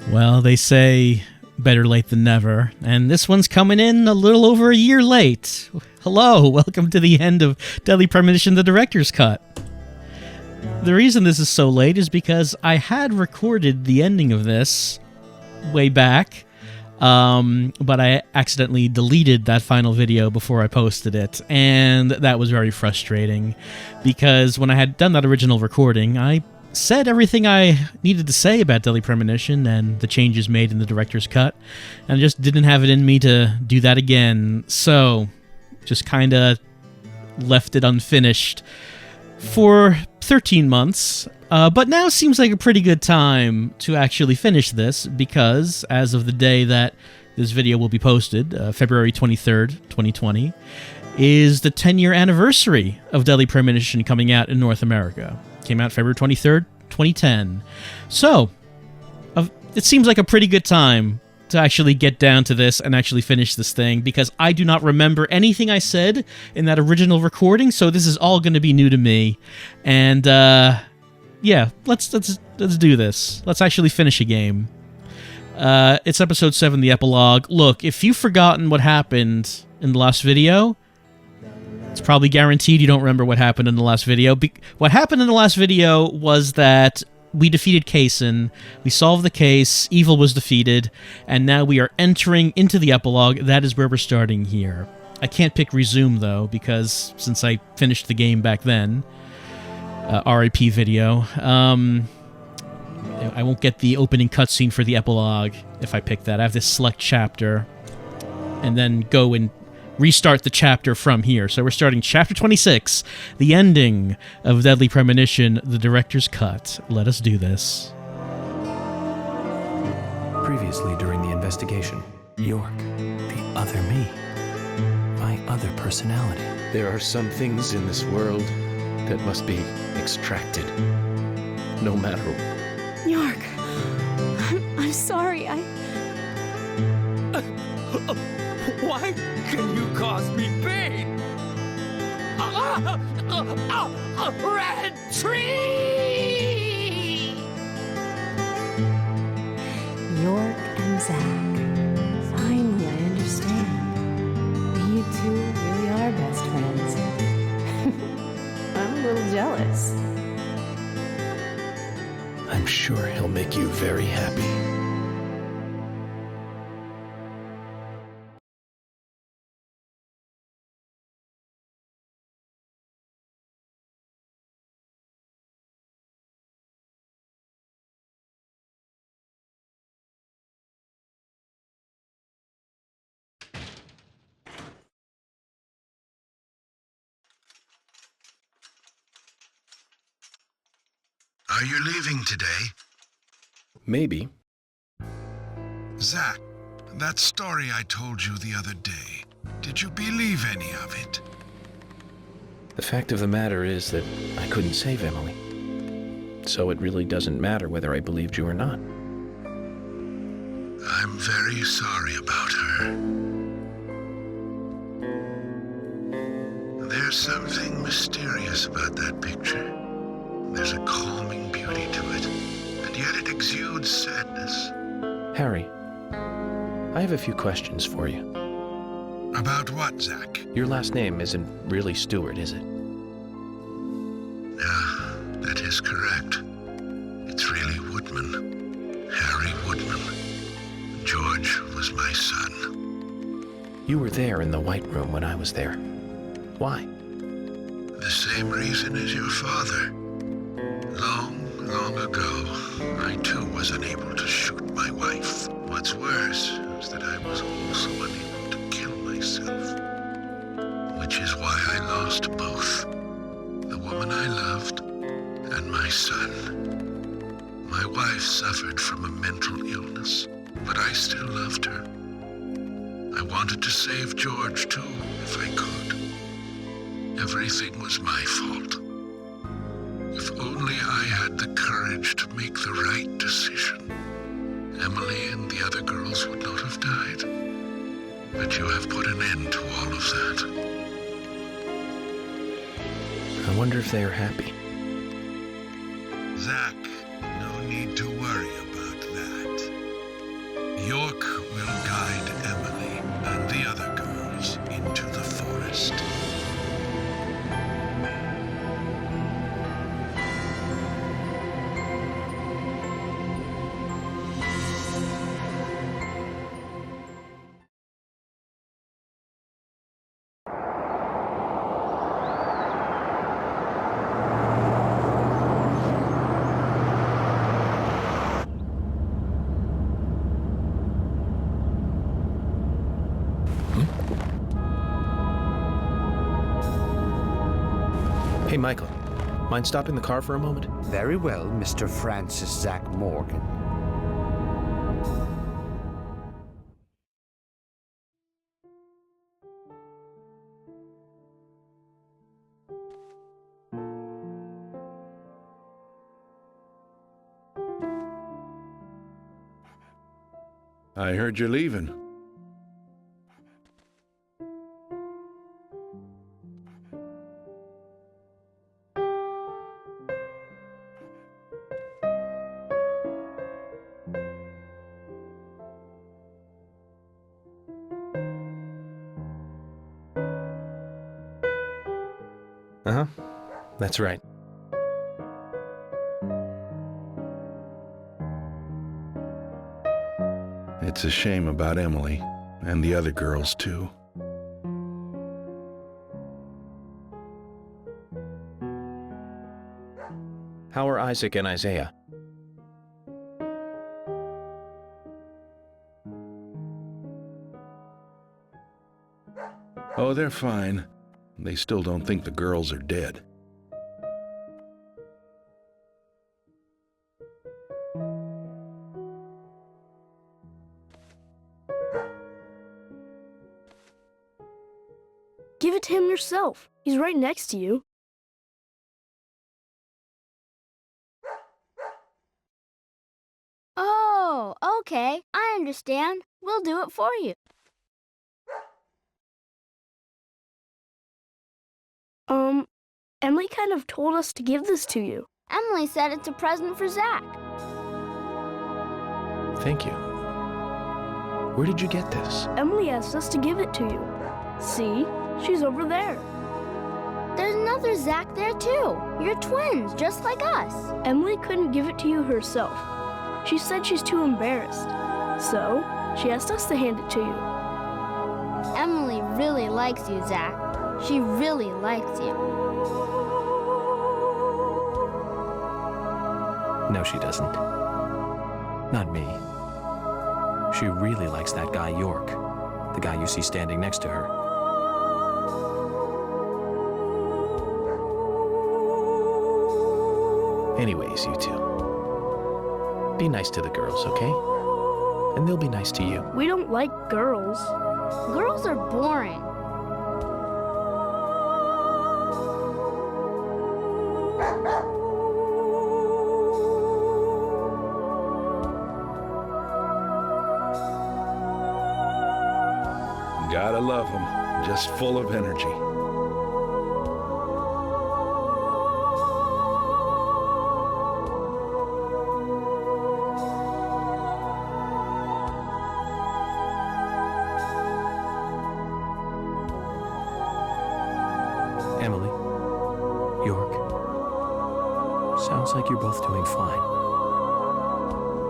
Well, they say better late than never, and this one's coming in a little over a year late. Hello, welcome to the end of Deadly Premonition, the Director's Cut. The reason this is so late is because I had recorded the ending of this way back, but I accidentally deleted that final video before I posted it, and that was very frustrating, because when I had done that original recording, I said everything I needed to say about Deadly Premonition and the changes made in the director's cut, and I just didn't have it in me to do that again, so just kind of left it unfinished for 13 months, but now seems like a pretty good time to actually finish this, because as of the day that this video will be posted, February 23rd, 2020, is the 10-year anniversary of Deadly Premonition coming out in North America. Came out February 23rd, 2010. So, it seems like a pretty good time to actually get down to this and actually finish this thing, because I do not remember anything I said in that original recording, so this is all going to be new to me. And, yeah, let's do this. Let's actually finish a game. It's episode 7, the epilogue. Look, if you've forgotten what happened in the last video, it's probably guaranteed you don't remember what happened in the last video. What happened in the last video was that we defeated Kaysen, we solved the case, evil was defeated, and now we are entering into the epilogue. That is where we're starting here. I can't pick resume, though, because since I finished the game back then, RIP video, I won't get the opening cutscene for the epilogue if I pick that. I have to select chapter, and then go and restart the chapter from here. So we're starting chapter 26, the ending of Deadly Premonition, the director's cut. Let us do this. Previously during the investigation, York, the other me, my other personality. There are some things in this world that must be extracted, no matter. York, I'm sorry, Why can you cause me pain? A red tree! York and Zach. Finally, I understand. You two really are best friends. I'm a little jealous. I'm sure he'll make you very happy. Are you leaving today? Maybe. Zach, that story I told you the other day, did you believe any of it? The fact of the matter is that I couldn't save Emily. So it really doesn't matter whether I believed you or not. I'm very sorry about her. There's something mysterious about that picture. There's a calming beauty to it, and yet it exudes sadness. Harry, I have a few questions for you. About what, Zach? Your last name isn't really Stewart, is it? Yeah, that is correct. It's really Woodman. Harry Woodman. George was my son. You were there in the White Room when I was there. Why? The same reason as your father. Long ago, I too was unable to shoot my wife. What's worse is that I was also unable to kill myself. Which is why I lost both. The woman I loved and my son. My wife suffered from a mental illness, but I still loved her. I wanted to save George too, if I could. Everything was my fault. If only I had the courage to make the right decision, Emily and the other girls would not have died. But you have put an end to all of that. I wonder if they are happy. Zach, no need to worry about that. Hey, Michael. Mind stopping the car for a moment? Very well, Mr. Francis Zach Morgan. I heard you're leaving. Uh-huh. That's right. It's a shame about Emily, and the other girls, too. How are Isaac and Isaiah? Oh, they're fine. They still don't think the girls are dead. Give it to him yourself. He's right next to you. Oh, okay. I understand. We'll do it for you. Emily kind of told us to give this to you. Emily said it's a present for Zach. Thank you. Where did you get this? Emily asked us to give it to you. See? She's over there. There's another Zach there too. You're twins, just like us. Emily couldn't give it to you herself. She said she's too embarrassed. So, she asked us to hand it to you. Emily really likes you, Zach. She really likes you. No, she doesn't. Not me. She really likes that guy York, the guy you see standing next to her. Anyways, you two. Be nice to the girls, okay? And they'll be nice to you. We don't like girls. Girls are boring. Gotta love them. Just full of energy. Emily, York, sounds like you're both doing fine.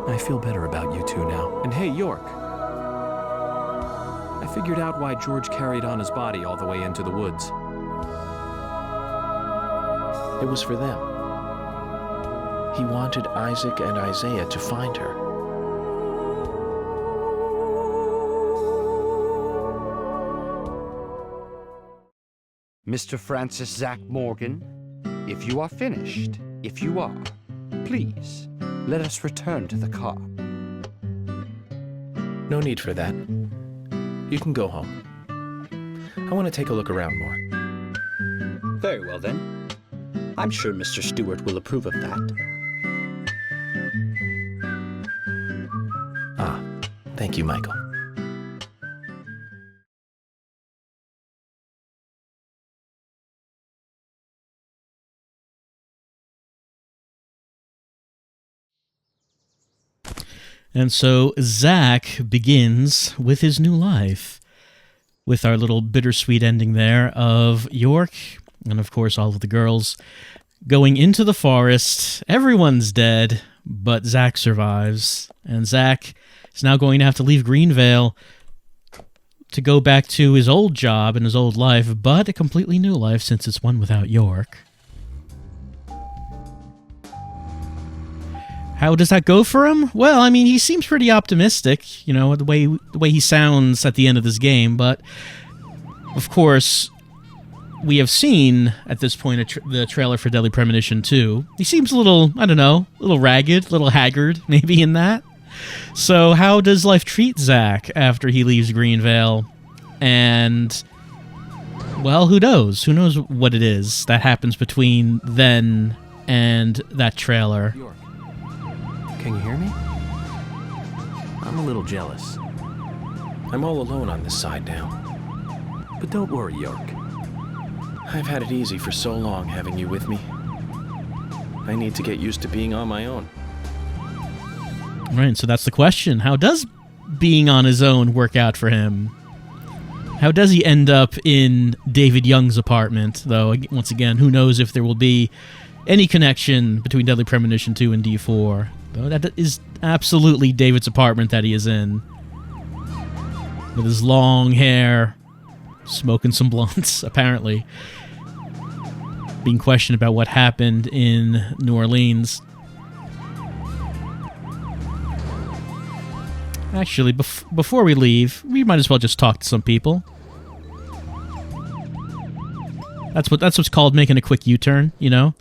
I feel better about you two now. And hey, York, I figured out why George carried on his body all the way into the woods. It was for them. He wanted Isaac and Isaiah to find her. Mr. Francis Zach Morgan, if you are finished, if you are, please, let us return to the car. No need for that. You can go home. I want to take a look around more. Very well, then. I'm sure Mr. Stewart will approve of that. Ah, thank you, Michael. And so Zach begins with his new life, with our little bittersweet ending there of York, and of course all of the girls, going into the forest. Everyone's dead, but Zach survives. And Zach is now going to have to leave Greenvale to go back to his old job and his old life, but a completely new life since it's one without York. How does that go for him? Well, I mean, he seems pretty optimistic, you know, the way he sounds at the end of this game, but of course, we have seen at this point the trailer for Deadly Premonition 2. He seems a little, I don't know, a little ragged, a little haggard, maybe in that. So how does life treat Zach after he leaves Greenvale? And, well, who knows? Who knows what it is that happens between then and that trailer? York, can you hear me? I'm a little jealous. I'm all alone on this side now. But don't worry, York. I've had it easy for so long having you with me. I need to get used to being on my own. Right, so that's the question. How does being on his own work out for him? How does he end up in David Young's apartment? Though, once again, who knows if there will be any connection between Deadly Premonition 2 and D4. Though that is absolutely David's apartment that he is in. With his long hair, smoking some blunts, apparently. Being questioned about what happened in New Orleans. Actually, before we leave, we might as well just talk to some people. That's what's called making a quick U-turn, you know?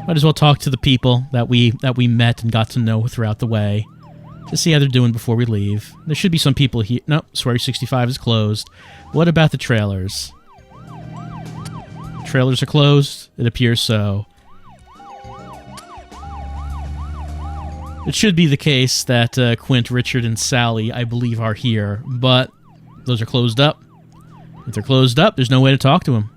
Might as well talk to the people that we met and got to know throughout the way. To see how they're doing before we leave. There should be some people here. No, Swery 65 is closed. What about the trailers? Trailers are closed? It appears so. It should be the case that Quint, Richard, and Sally, I believe, are here, but those are closed up. If they're closed up, there's no way to talk to them.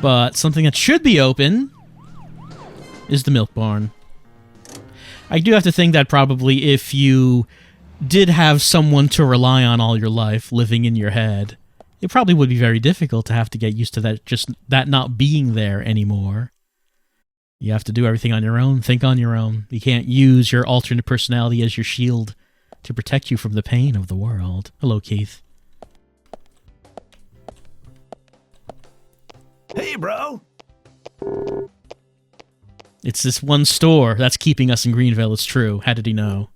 But something that should be open is the milk barn. I do have to think that probably if you did have someone to rely on all your life living in your head, it probably would be very difficult to have to get used to that, just that not being there anymore. You have to do everything on your own, think on your own. You can't use your alternate personality as your shield to protect you from the pain of the world. Hello, Keith. Hey, bro. It's this one store that's keeping us in Greenvale, it's true. How did he know?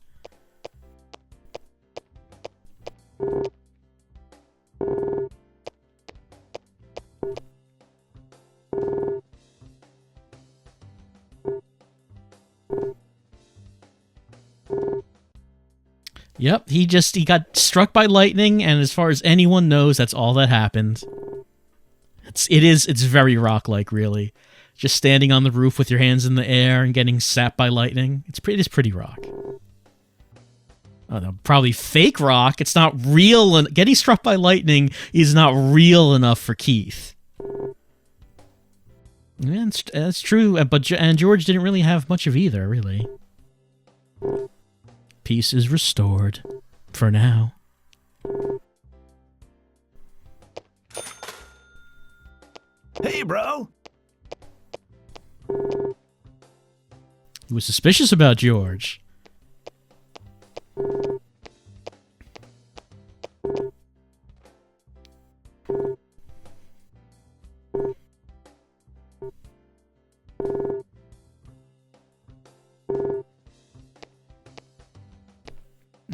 Yep, he got struck by lightning, and as far as anyone knows, that's all that happened. It's very rock-like, really. Just standing on the roof with your hands in the air and getting sapped by lightning. It is pretty rock. Oh no, probably fake rock. It's not real. Getting struck by lightning is not real enough for Keith. Yeah, that's true, and George didn't really have much of either, really. Peace is restored. For now. Hey, bro. He was suspicious about George.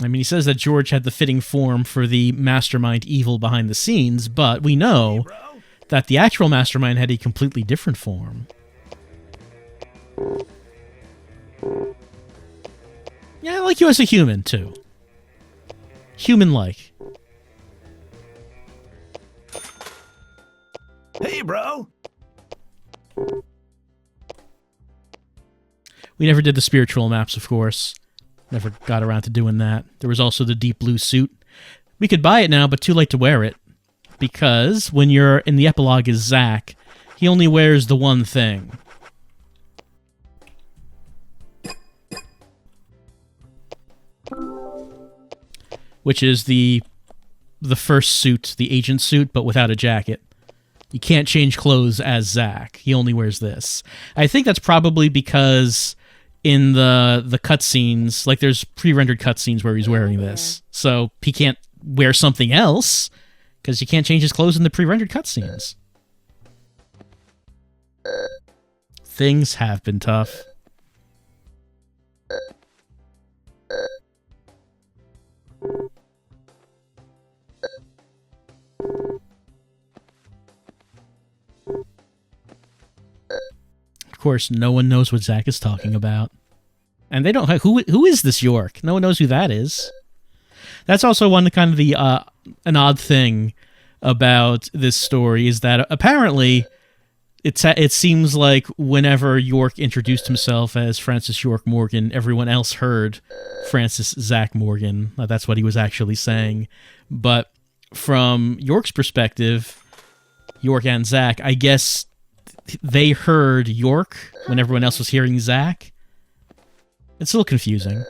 I mean, he says that George had the fitting form for the mastermind evil behind the scenes, but we know that the actual mastermind had a completely different form. Yeah, I like you as a human, too. Human-like. Hey, bro. We never did the spiritual maps, of course. Never got around to doing that. There was also the deep blue suit. We could buy it now, but too late to wear it. Because when you're in the epilogue as Zach, he only wears the one thing. Which is the first suit, the agent suit, but without a jacket. You can't change clothes as Zach. He only wears this. I think that's probably because in the cutscenes, like there's pre-rendered cutscenes where he's wearing this. So he can't wear something else, because you can't change his clothes in the pre-rendered cutscenes. Things have been tough. Of course, no one knows what Zach is talking about. And they don't... Who is this York? No one knows who that is. That's also one kind of the... an odd thing about this story is that apparently it seems like whenever York introduced himself as Francis York Morgan, everyone else heard Francis Zach Morgan. That's what he was actually saying. But from York's perspective, York and Zach, I guess they heard York when everyone else was hearing Zach. It's a little confusing.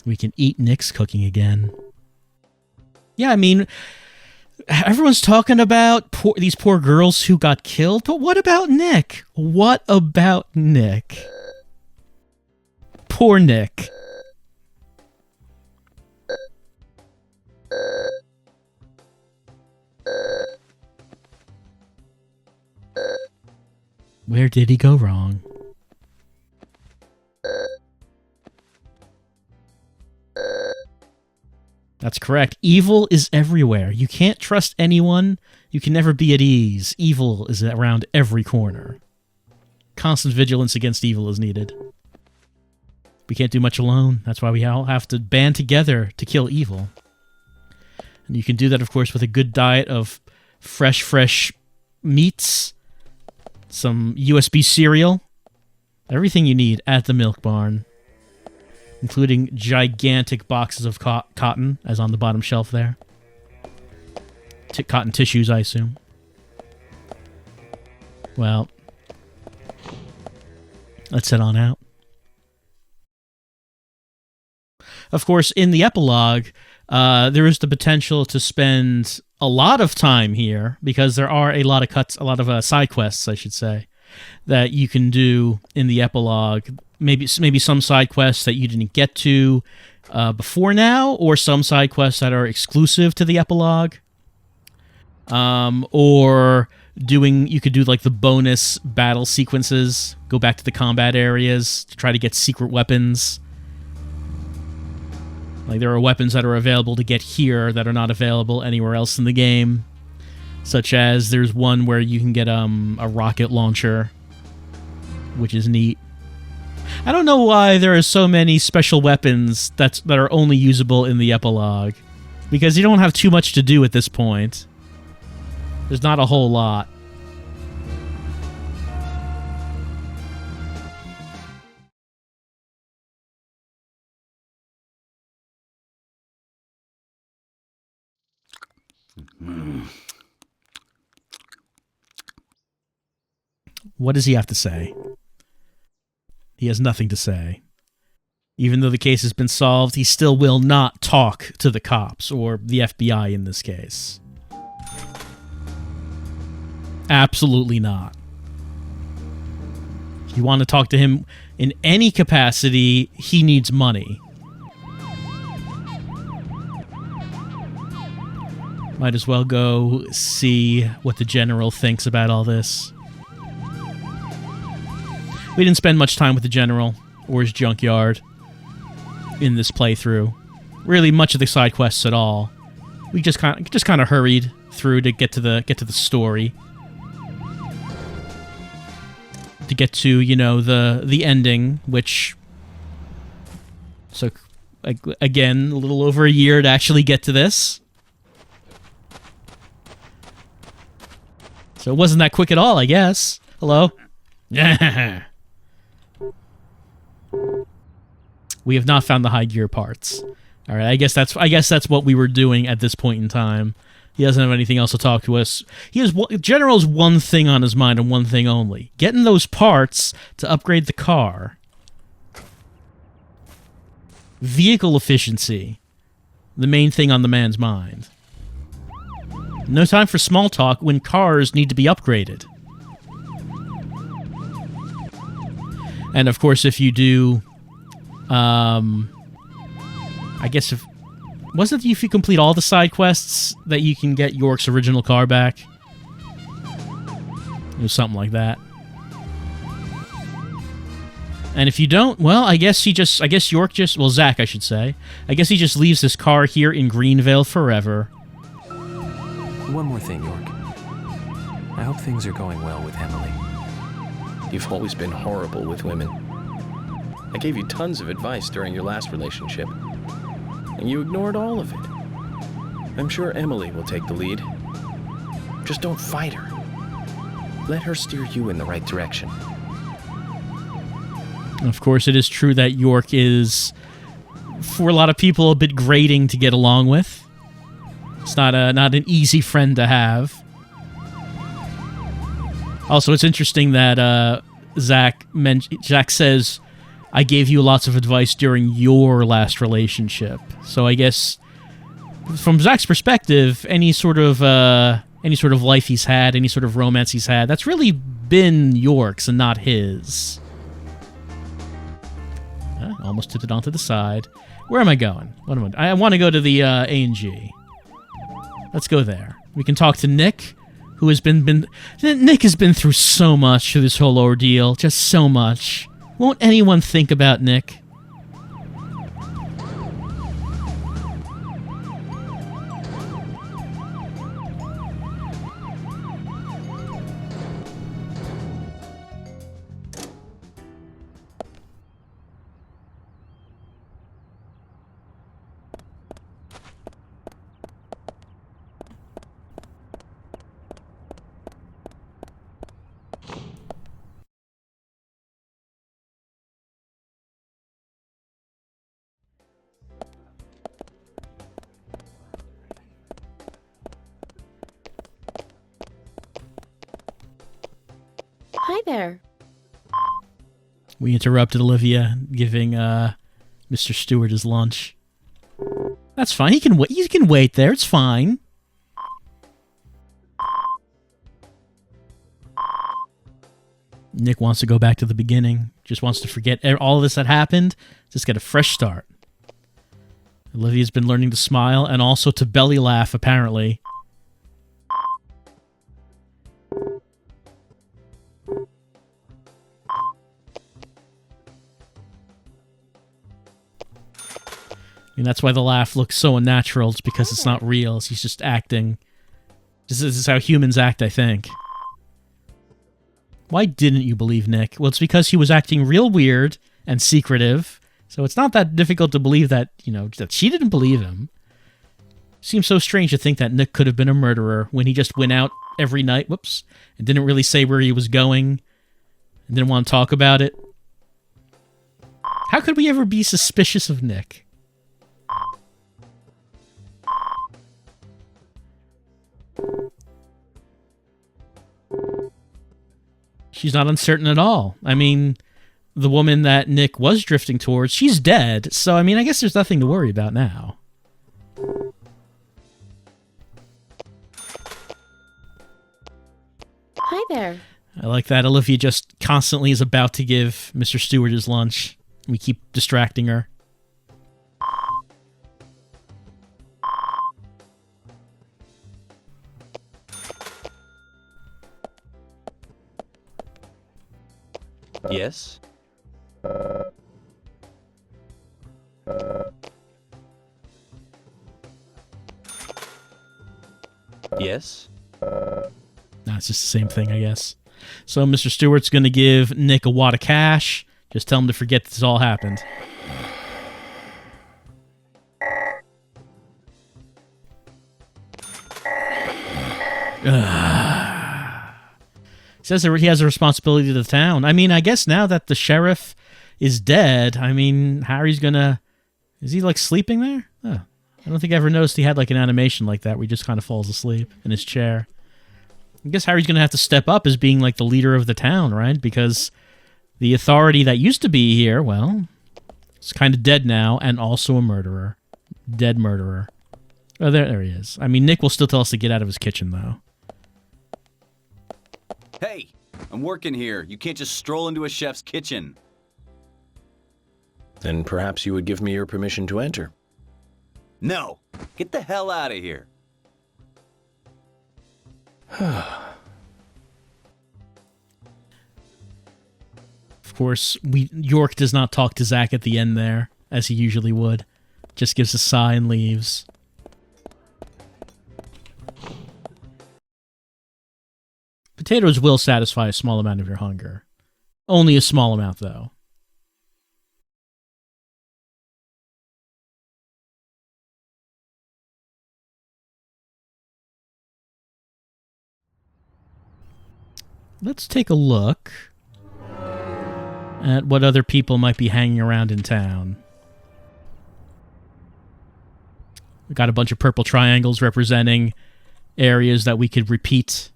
We can eat Nick's cooking again. Yeah, I mean, everyone's talking about these poor girls who got killed, but what about Nick? What about Nick? Poor Nick. Where did he go wrong? That's correct. Evil is everywhere. You can't trust anyone. You can never be at ease. Evil is around every corner. Constant vigilance against evil is needed. We can't do much alone. That's why we all have to band together to kill evil. And you can do that, of course, with a good diet of fresh meats, some USB cereal, everything you need at the milk barn, including gigantic boxes of cotton, as on the bottom shelf there. Cotton tissues, I assume. Well, let's head on out. Of course, in the epilogue, there is the potential to spend a lot of time here, because there are a lot of side quests, I should say, that you can do in the epilogue. Maybe some side quests that you didn't get to before now, or some side quests that are exclusive to the epilogue. Or you could do like the bonus battle sequences, go back to the combat areas to try to get secret weapons. Like, there are weapons that are available to get here that are not available anywhere else in the game. Such as, there's one where you can get a rocket launcher, which is neat. I don't know why there are so many special weapons that are only usable in the epilogue. Because you don't have too much to do at this point. There's not a whole lot. What does he have to say? He has nothing to say. Even though the case has been solved, he still will not talk to the cops, or the FBI in this case. Absolutely not. If you want to talk to him in any capacity, he needs money. Might as well go see what the general thinks about all this. We didn't spend much time with the general or his junkyard in this playthrough. Really, much of the side quests at all. We just kind of hurried through to get to the story. To get to, you know, the ending, which... So, again, a little over a year to actually get to this. So it wasn't that quick at all, I guess. Hello? Yeah. We have not found the high gear parts. All right, I guess that's what we were doing at this point in time. He doesn't have anything else to talk to us. General's one thing on his mind and one thing only: getting those parts to upgrade the car. Vehicle efficiency, the main thing on the man's mind. No time for small talk when cars need to be upgraded. And of course, if you do, I guess wasn't it if you complete all the side quests that you can get York's original car back? It was something like that. And if you don't, well, Zach, I should say. I guess he just leaves his car here in Greenvale forever. One more thing, York. I hope things are going well with Emily. You've always been horrible with women. I gave you tons of advice during your last relationship, and you ignored all of it. I'm sure Emily will take the lead. Just don't fight her. Let her steer you in the right direction. Of course, it is true that York is, for a lot of people, a bit grating to get along with. It's not an easy friend to have. Also, it's interesting that Zach says, I gave you lots of advice during your last relationship. So I guess, from Zach's perspective, any sort of life he's had, any sort of romance he's had, that's really been York's and not his. Almost tipped it onto the side. Where am I going? I want to go to the A&G. Let's go there. We can talk to Nick, who has Nick has been through so much through this whole ordeal. Just so much. Won't anyone think about Nick? Hi there. We interrupted Olivia giving Mr. Stewart his lunch. That's fine. He can wait. You can wait there. It's fine. Nick wants to go back to the beginning. Just wants to forget all of this that happened. Just get a fresh start. Olivia's been learning to smile and also to belly laugh, apparently. And that's why the laugh looks so unnatural. It's because it's not real. He's just acting. This is how humans act, I think. Why didn't you believe Nick? Well, it's because he was acting real weird and secretive. So it's not that difficult to believe that, that she didn't believe him. Seems so strange to think that Nick could have been a murderer when he just went out every night, and didn't really say where he was going, and didn't want to talk about it. How could we ever be suspicious of Nick? She's not uncertain at all. I mean, the woman that Nick was drifting towards, she's dead. So, I mean, I guess there's nothing to worry about now. Hi there. I like that Olivia just constantly is about to give Mr. Stewart his lunch. We keep distracting her. Yes? Yes? No, it's just the same thing, I guess. So Mr. Stewart's going to give Nick a wad of cash. Just tell him to forget this all happened. Says that he has a responsibility to the town. I mean, I guess now that the sheriff is dead, I mean, Harry's gonna... Is he, sleeping there? Oh, I don't think I ever noticed he had, an animation like that where he just kind of falls asleep in his chair. I guess Harry's gonna have to step up as being, the leader of the town, right? Because the authority that used to be here, well, it's kind of dead now, and also a murderer. Dead murderer. Oh, there he is. I mean, Nick will still tell us to get out of his kitchen, though. Hey, I'm working here. You can't just stroll into a chef's kitchen. Then perhaps you would give me your permission to enter. No, get the hell out of here. Of course, York does not talk to Zach at the end there, as he usually would. Just gives a sigh and leaves. Potatoes will satisfy a small amount of your hunger. Only a small amount, though. Let's take a look at what other people might be hanging around in town. We got a bunch of purple triangles representing areas that we could repeat.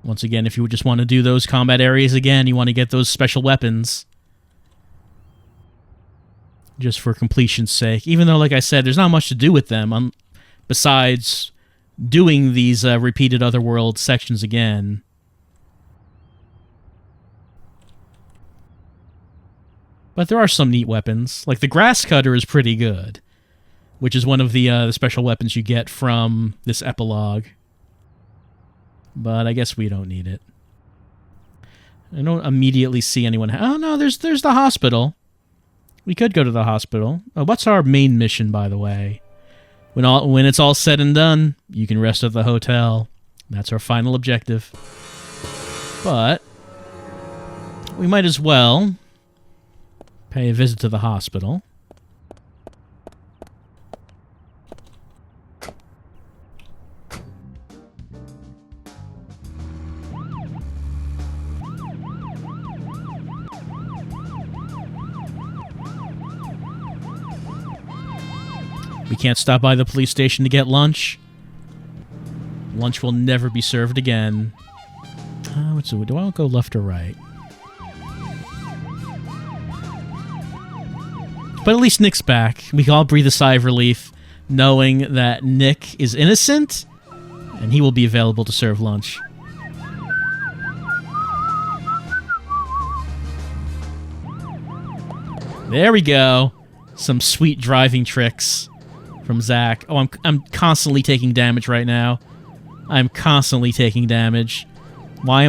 Once again, if you just want to do those combat areas again, you want to get those special weapons. Just for completion's sake. Even though, like I said, there's not much to do with them besides doing these repeated Otherworld sections again. But there are some neat weapons. Like the grass cutter is pretty good, which is one of the special weapons you get from this epilogue. But I guess we don't need it. I don't immediately see anyone. Oh no, there's the hospital. We could go to the hospital. Oh, what's our main mission, by the way? When it's all said and done, you can rest at the hotel. That's our final objective. But we might as well pay a visit to the hospital. We can't stop by the police station to get lunch. Lunch will never be served again. Do I go left or right? But at least Nick's back. We can all breathe a sigh of relief knowing that Nick is innocent and he will be available to serve lunch. There we go. Some sweet driving tricks from Zach. Oh, I'm constantly taking damage right now. I'm constantly taking damage. Why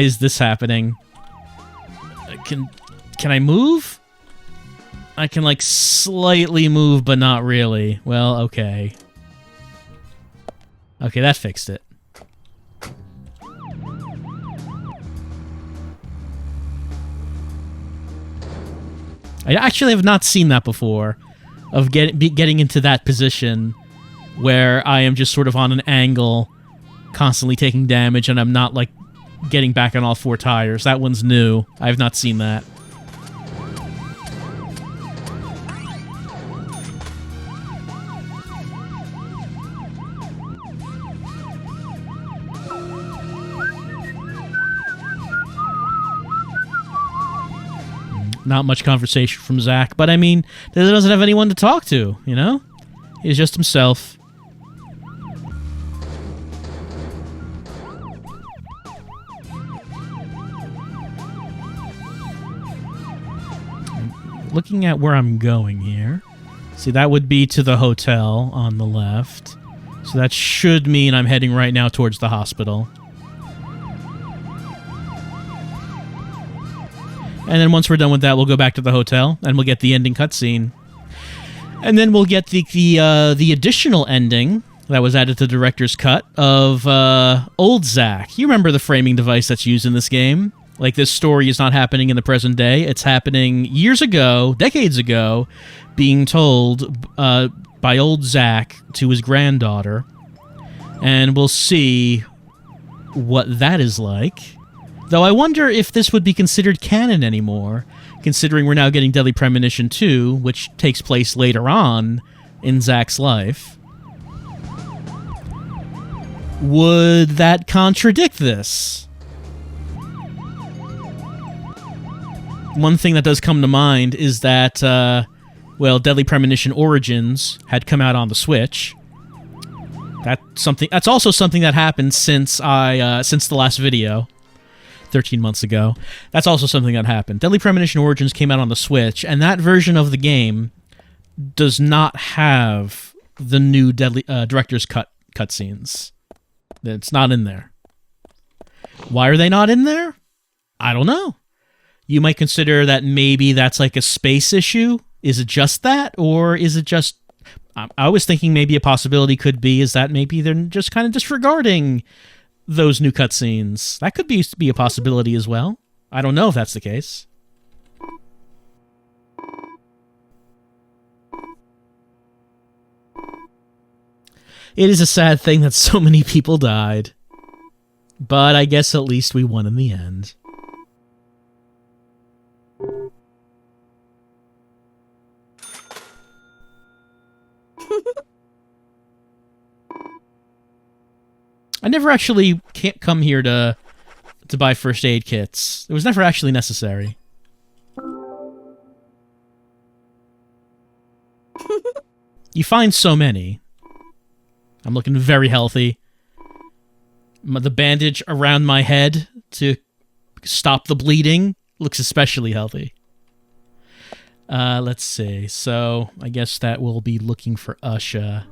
is this happening? Can I move? I can like slightly move, but not really. Well, okay. Okay, that fixed it. I actually have not seen that before, of getting into that position where I am just sort of on an angle, constantly taking damage, and I'm not, like, getting back on all four tires. That one's new. I have not seen that. Not much conversation from Zach, but I mean, he doesn't have anyone to talk to, you know? He's just himself. Looking at where I'm going here. See, that would be to the hotel on the left. So that should mean I'm heading right now towards the hospital. And then once we're done with that, we'll go back to the hotel, and we'll get the ending cutscene. And then we'll get the additional ending that was added to the director's cut of old Zack. You remember the framing device that's used in this game? Like, this story is not happening in the present day. It's happening years ago, decades ago, being told by old Zack to his granddaughter. And we'll see what that is like. Though I wonder if this would be considered canon anymore, considering we're now getting Deadly Premonition 2, which takes place later on in Zack's life. Would that contradict this? One thing that does come to mind is that, Deadly Premonition Origins had come out on the Switch. That's also something that happened since the last video. 13 months ago. That's also something that happened. Deadly Premonition Origins came out on the Switch, and that version of the game does not have the new director's cut cutscenes. It's not in there. Why are they not in there? I don't know. You might consider that maybe that's like a space issue. Is it just that? Or is it just... I was thinking maybe a possibility could be is that maybe they're just kind of disregarding those new cutscenes. That could be a possibility as well. I don't know if that's the case. It is a sad thing that so many people died. But I guess at least we won in the end. I never actually can't come here to buy first aid kits. It was never actually necessary. You find so many. I'm looking very healthy. The bandage around my head to stop the bleeding looks especially healthy. Let's see. So, I guess that will be looking for Usha.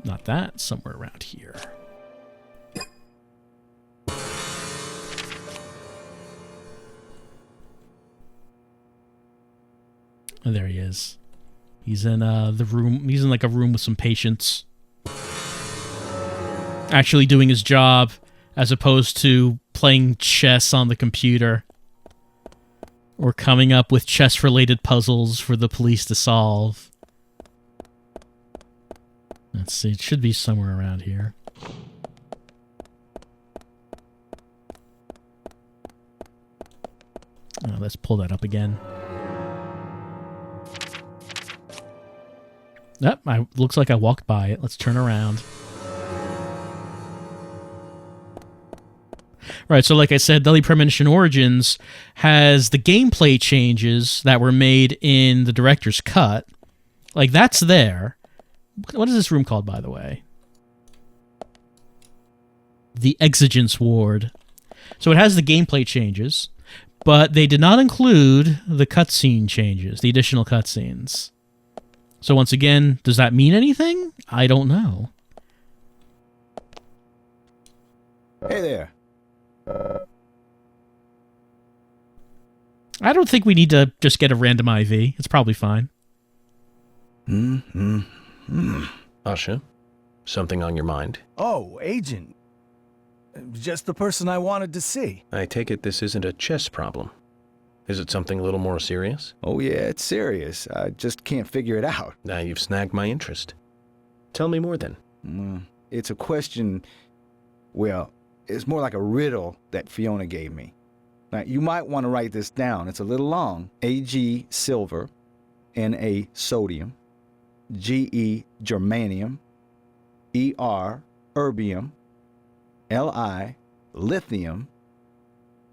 Not that. Somewhere around here. Oh, there he is. He's in the room. He's in like a room with some patients. Actually doing his job as opposed to playing chess on the computer. Or coming up with chess-related puzzles for the police to solve. Let's see, it should be somewhere around here. Let's pull that up again. Yep, looks like I walked by it. Let's turn around. Right, so like I said, Deadly Premonition Origins has the gameplay changes that were made in the director's cut. Like, that's there. What is this room called, by the way? The Exigence Ward. So it has the gameplay changes, but they did not include the cutscene changes, the additional cutscenes. So once again, does that mean anything? I don't know. Hey there. I don't think we need to just get a random IV. It's probably fine. Usha, something on your mind? Oh, Agent. Just the person I wanted to see. I take it this isn't a chess problem. Is it something a little more serious? Oh yeah, it's serious. I just can't figure it out. Now you've snagged my interest. Tell me more then. It's a question, well, it's more like a riddle that Fiona gave me. Now, you might want to write this down. It's a little long. Ag silver, Na sodium, Ge germanium, Er erbium, Li lithium,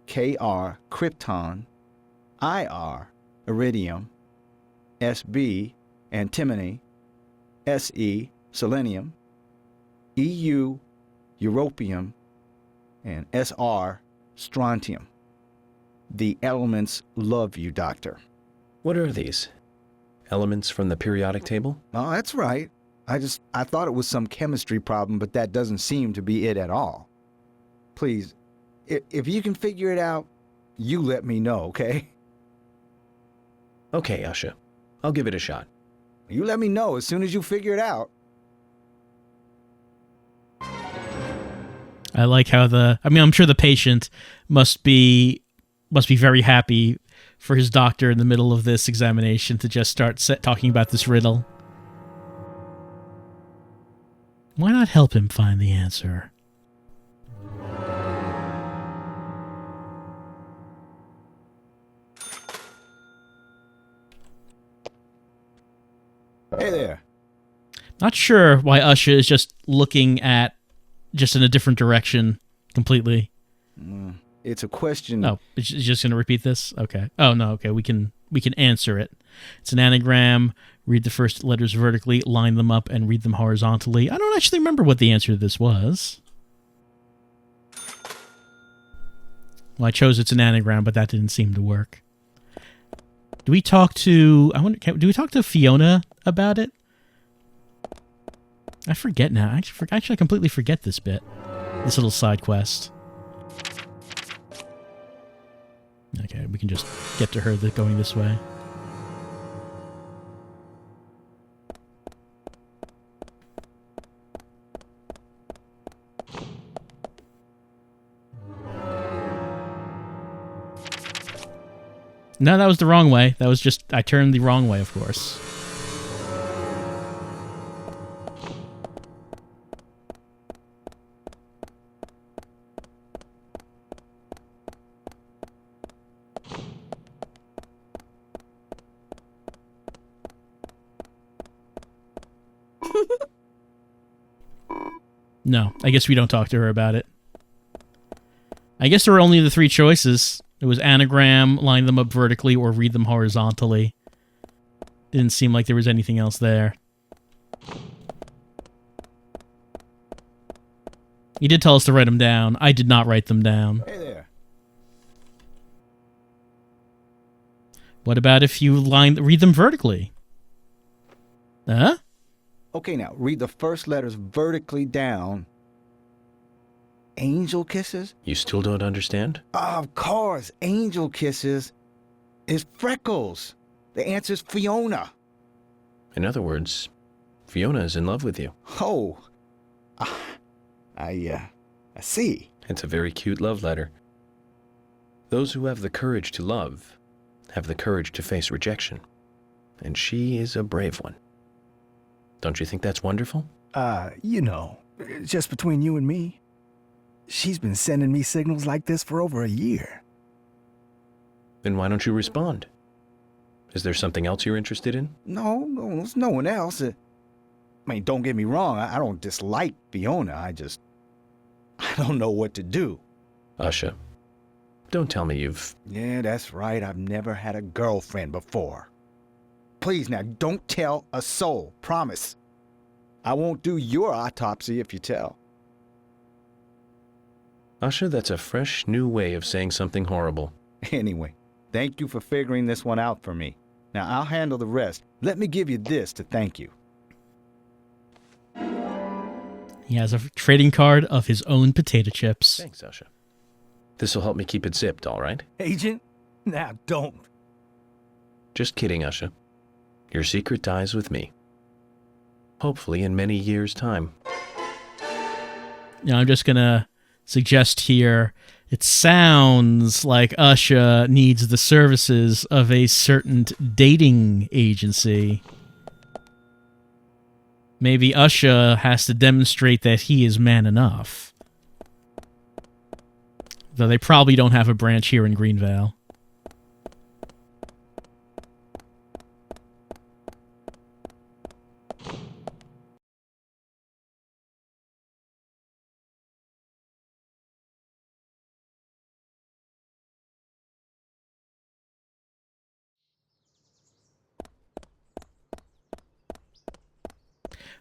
Kr krypton, Ir iridium, Sb antimony, Se selenium, Eu europium, and Sr strontium. The elements love you, Doctor. What are these? Elements from the periodic table? Oh, that's right. I thought it was some chemistry problem, but that doesn't seem to be it at all. Please, if you can figure it out, you let me know, okay? Okay, Usha. I'll give it a shot. You let me know as soon as you figure it out. I like how I'm sure the patient must be very happy for his doctor in the middle of this examination to just start talking about this riddle. Why not help him find the answer? Hey there. Not sure why Usha is just looking at just in a different direction completely. It's a question. Oh, it's just going to repeat this? Okay. Oh, no, okay. We can answer it. It's an anagram. Read the first letters vertically, line them up, and read them horizontally. I don't actually remember what the answer to this was. Well, I chose it's an anagram, but that didn't seem to work. Do we talk to... do we talk to Fiona about it? I forget now. Actually, I completely forget this bit. This little side quest. Okay, we can just get to her going this way. No, that was the wrong way. That was just... I turned the wrong way, of course. No, I guess we don't talk to her about it. I guess there were only the 3 choices. It was anagram, line them up vertically, or read them horizontally. Didn't seem like there was anything else there. You did tell us to write them down. I did not write them down. Hey there. What about if you read them vertically? Huh? Okay, now, read the first letters vertically down. Angel kisses? You still don't understand? Of course, angel kisses is Freckles. The answer's Fiona. In other words, Fiona is in love with you. Oh, I see. It's a very cute love letter. Those who have the courage to love have the courage to face rejection. And she is a brave one. Don't you think that's wonderful? You know, just between you and me, she's been sending me signals like this for over a year. Then why don't you respond? Is there something else you're interested in? No, there's no one else. I mean, don't get me wrong, I don't dislike Fiona, I don't know what to do. Usha, don't tell me you've... Yeah, that's right, I've never had a girlfriend before. Please now, don't tell a soul, promise. I won't do your autopsy if you tell. Usha, that's a fresh, new way of saying something horrible. Anyway, thank you for figuring this one out for me. Now, I'll handle the rest. Let me give you this to thank you. He has a trading card of his own potato chips. Thanks, Usha. This'll help me keep it zipped, all right? Agent? Now, don't. Just kidding, Usha. Your secret dies with me. Hopefully in many years' time. Now, I'm just gonna suggest here, it sounds like Usha needs the services of a certain dating agency. Maybe Usha has to demonstrate that he is man enough. Though they probably don't have a branch here in Greenvale.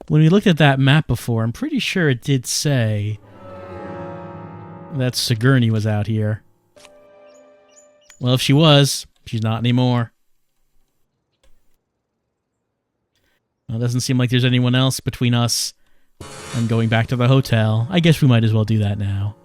When we looked at that map before, I'm pretty sure it did say that Sigourney was out here. Well, if she was, she's not anymore. Well, it doesn't seem like there's anyone else between us and going back to the hotel. I guess we might as well do that now.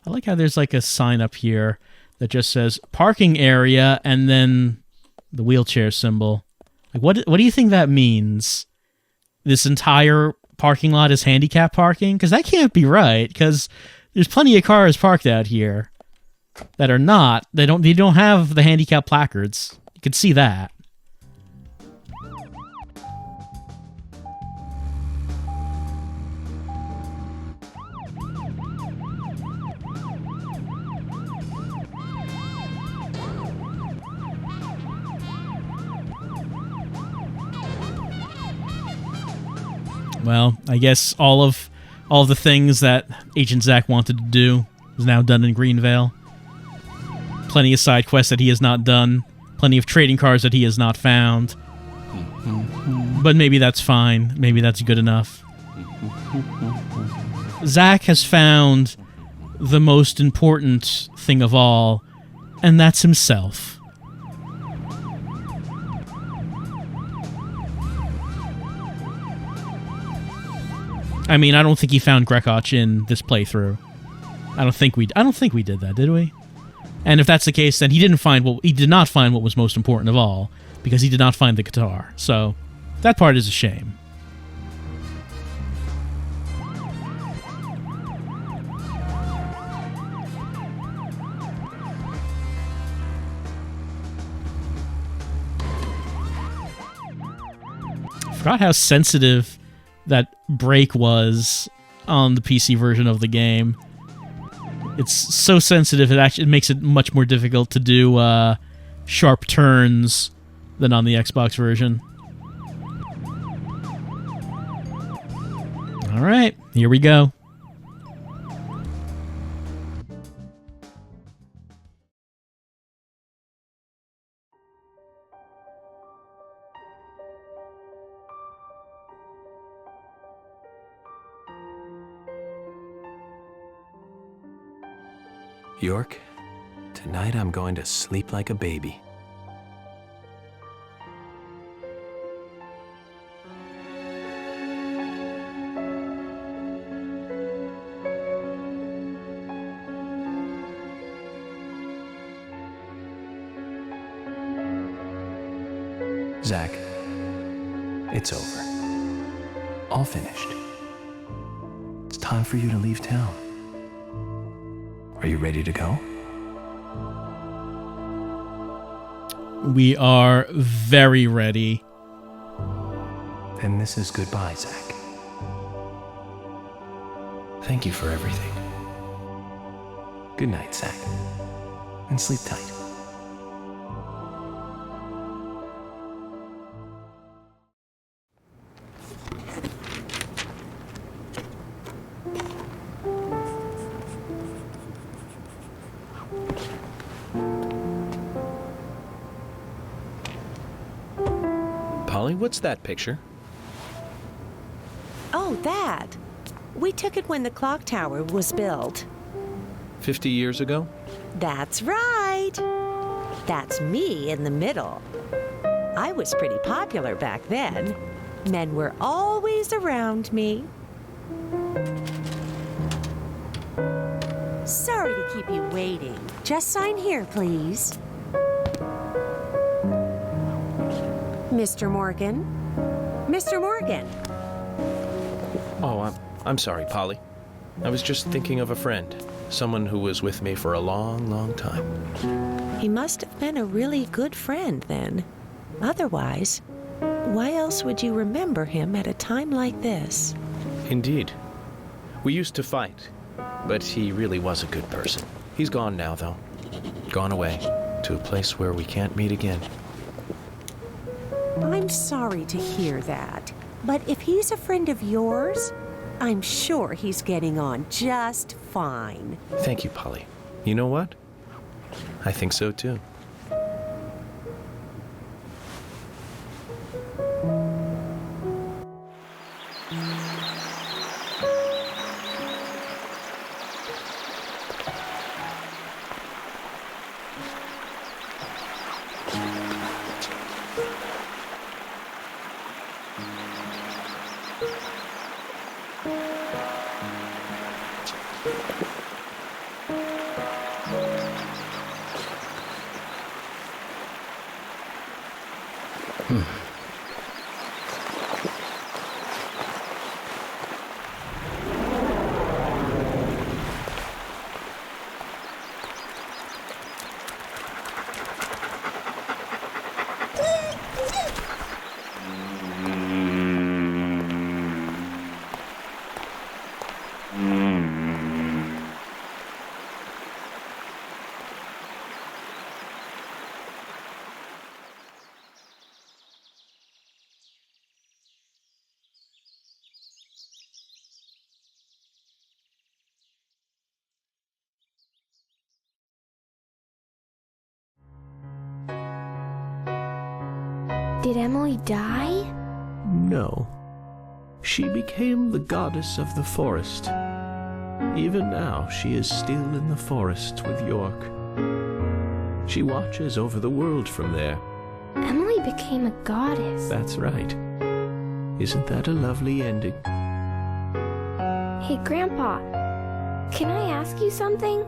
I like how there's like a sign up here that just says parking area and then the wheelchair symbol. Like what do you think that means? This entire parking lot is handicap parking? Because that can't be right, because there's plenty of cars parked out here that are not. They don't have the handicap placards. You can see that. Well, I guess all of the things that Agent Zach wanted to do is now done in Greenvale. Plenty of side quests that he has not done. Plenty of trading cards that he has not found. But maybe that's fine. Maybe that's good enough. Zach has found the most important thing of all, and that's himself. I mean, I don't think he found Grekach in this playthrough. I don't think we did that, did we? And if that's the case, then he did not find what was most important of all, because he did not find the guitar. So that part is a shame. forgot how sensitive that brake was on the PC version of the game. It's so sensitive it makes it much more difficult to do sharp turns than on the Xbox version. All right, here we go. York, tonight I'm going to sleep like a baby. Zach, it's over. All finished. It's time for you to leave town. Are you ready to go? We are very ready. Then this is goodbye, Zach. Thank you for everything. Good night, Zach. And sleep tight. Polly, what's that picture? Oh, that. We took it when the clock tower was built. 50 years ago? That's right. That's me in the middle. I was pretty popular back then. Men were always around me. Sorry to keep you waiting. Just sign here, please. Mr. Morgan? Mr. Morgan! Oh, I'm sorry, Polly. I was just thinking of a friend. Someone who was with me for a long, long time. He must have been a really good friend then. Otherwise, why else would you remember him at a time like this? Indeed. We used to fight, but he really was a good person. He's gone now, though. Gone away to a place where we can't meet again. I'm sorry to hear that, but if he's a friend of yours, I'm sure he's getting on just fine. Thank you, Polly. You know what? I think so, too. Did Emily die? No. She became the goddess of the forest. Even now, she is still in the forest with York. She watches over the world from there. Emily became a goddess. That's right. Isn't that a lovely ending? Hey, Grandpa, can I ask you something?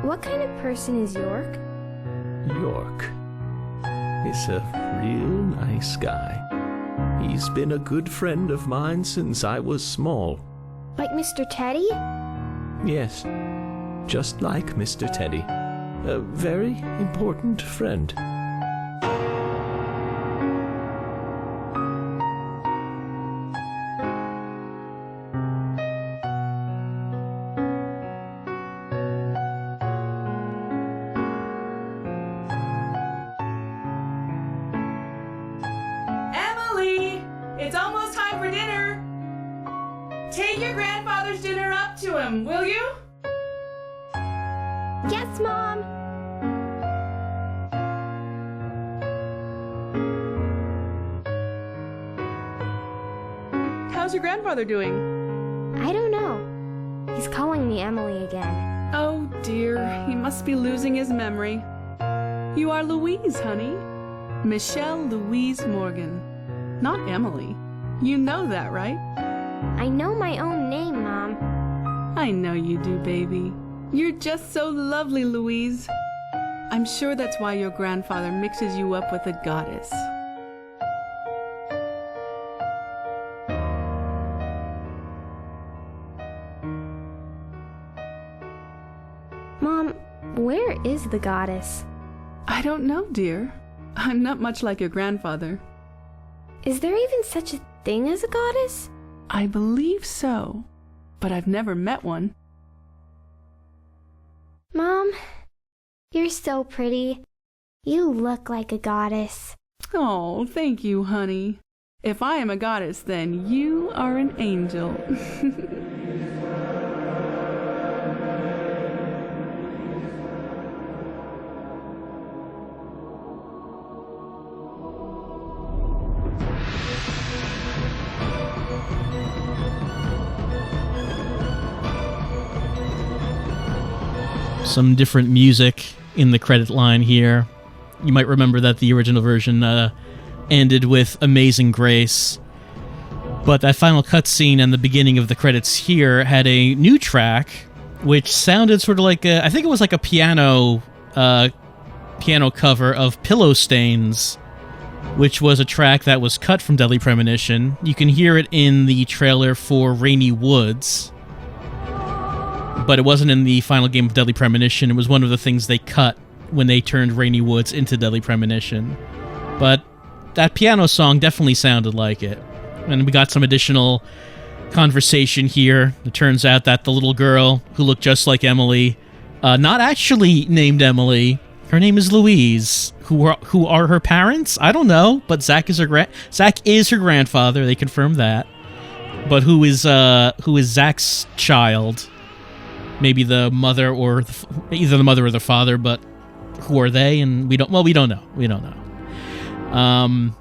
What kind of person is York? York is a real nice guy. He's been a good friend of mine since I was small. Like Mr. Teddy? Yes, just like Mr. Teddy. A very important friend. finish dinner up to him, will you? Yes, Mom. How's your grandfather doing? I don't know. He's calling me Emily again. Oh dear, he must be losing his memory. You are Louise, honey. Michelle Louise Morgan. Not Emily. You know that, right? I know my own name, Mom. I know you do, baby. You're just so lovely, Louise. I'm sure that's why your grandfather mixes you up with a goddess. Mom, where is the goddess? I don't know, dear. I'm not much like your grandfather. Is there even such a thing as a goddess? I believe so, but I've never met one. Mom, you're so pretty. You look like a goddess. Oh, thank you, honey. If I am a goddess, then you are an angel. Some different music in the credit line here. You might remember that the original version ended with Amazing Grace, but that final cutscene and the beginning of the credits here had a new track, which sounded sort of like I think it was like a piano cover of Pillow Stains, which was a track that was cut from Deadly Premonition. You can hear it in the trailer for Rainy Woods, but it wasn't in the final game of Deadly Premonition. It was one of the things they cut when they turned Rainy Woods into Deadly Premonition. But that piano song definitely sounded like it. And we got some additional conversation here. It turns out that the little girl who looked just like Emily, not actually named Emily, her name is Louise. Who are her parents? I don't know, but Zach is her grandfather. They confirmed that. But who is Zach's child? Maybe the mother or either the mother or the father, but who are they? And we don't know. We don't know.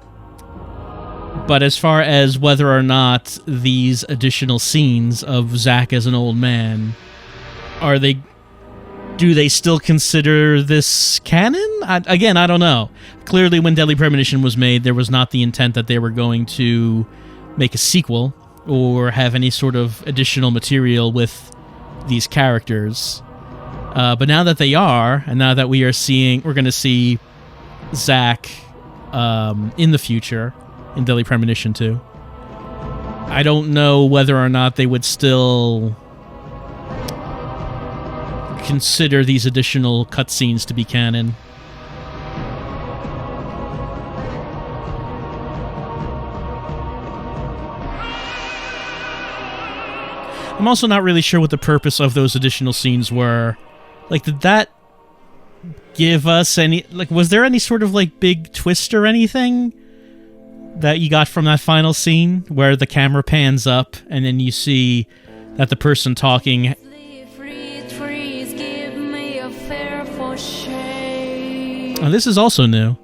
But as far as whether or not these additional scenes of Zach as an old man, do they still consider this canon? Again, I don't know. Clearly, when Deadly Premonition was made, there was not the intent that they were going to make a sequel or have any sort of additional material with these characters, but now that they are, and now that we're going to see Zach in the future in Deadly Premonition 2, I don't know whether or not they would still consider these additional cutscenes to be canon. I'm also not really sure what the purpose of those additional scenes were. Like, did that give us any... Like, was there any sort of, like, big twist or anything that you got from that final scene where the camera pans up and then you see that the person talking... Oh, this is also new.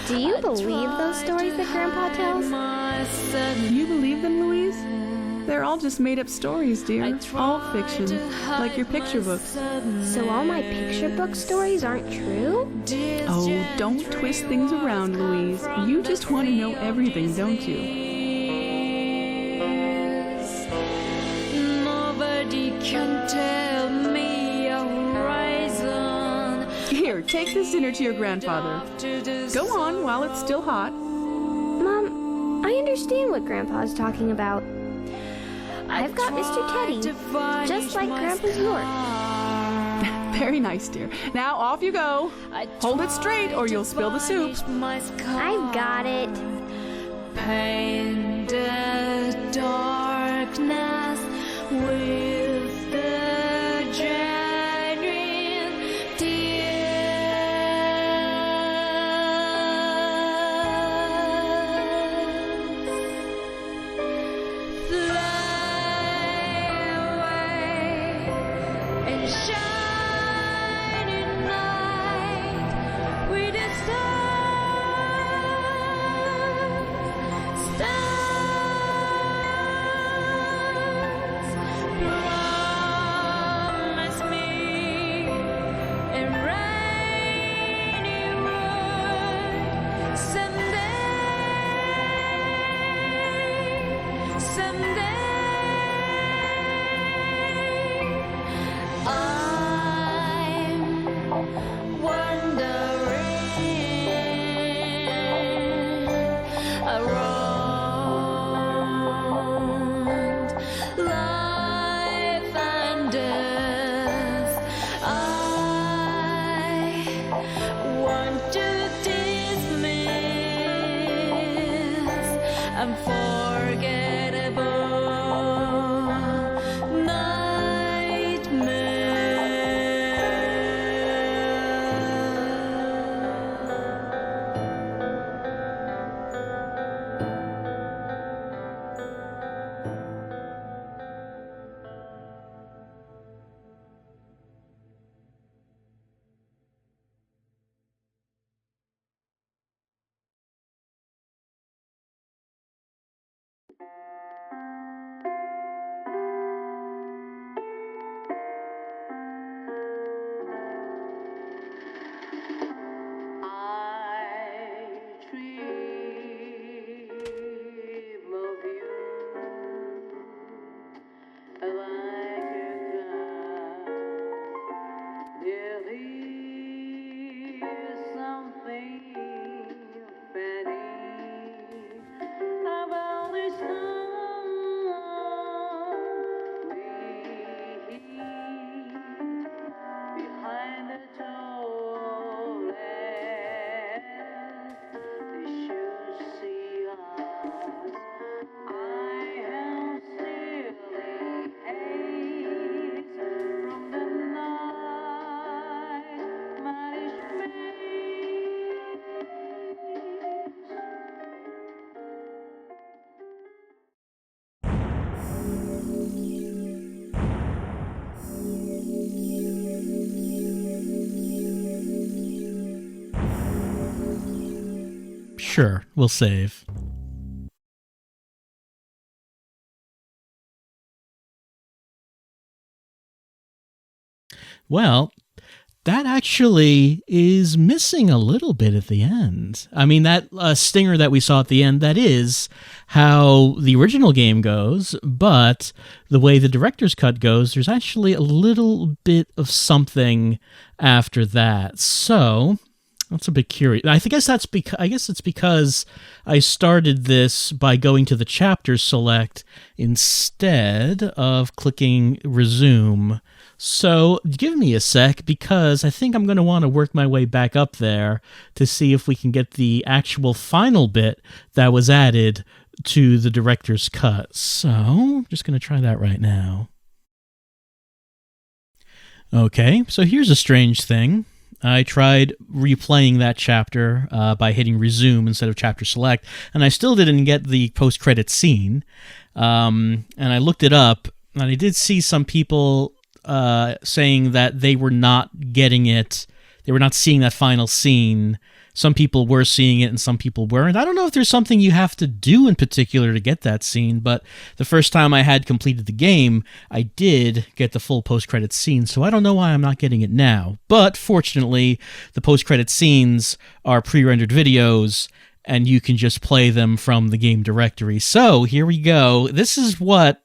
Do you believe those stories that Grandpa tells? You believe them, Louise? They're all just made-up stories, dear. All fiction, like your picture books. So all my picture book stories aren't true? Oh, don't twist things around, Louise. You just want to know everything, don't you? Nobody can tell me a horizon. Here, take this dinner to your grandfather. Go on while it's still hot. Mom, I understand what Grandpa's talking about. I've got Mr. Teddy, just like Grandpa's York. Very nice, dear. Now off you go. Hold it straight or you'll spill the soup. I've got it. Paint the darkness with the genuine tears. Fly away and shine in night with the stars. Stars, promise me a rainy word someday. I'm wandering around life and death. I want to dismiss unforgettable Sure, we'll save. Well, that actually is missing a little bit at the end. I mean, that stinger that we saw at the end, that is how the original game goes, but the way the director's cut goes, there's actually a little bit of something after that. So that's a bit curious. I guess it's because I started this by going to the chapter select instead of clicking resume. So give me a sec, because I think I'm going to want to work my way back up there to see if we can get the actual final bit that was added to the director's cut. So I'm just going to try that right now. Okay, so here's a strange thing. I tried replaying that chapter by hitting resume instead of chapter select, and I still didn't get the post-credit scene. And I looked it up, and I did see some people saying that they were not getting it. They were not seeing that final scene. Some people were seeing it and some people weren't. I don't know if there's something you have to do in particular to get that scene, but the first time I had completed the game, I did get the full post-credit scene, so I don't know why I'm not getting it now. But fortunately, the post-credit scenes are pre-rendered videos, and you can just play them from the game directory. So here we go. This is what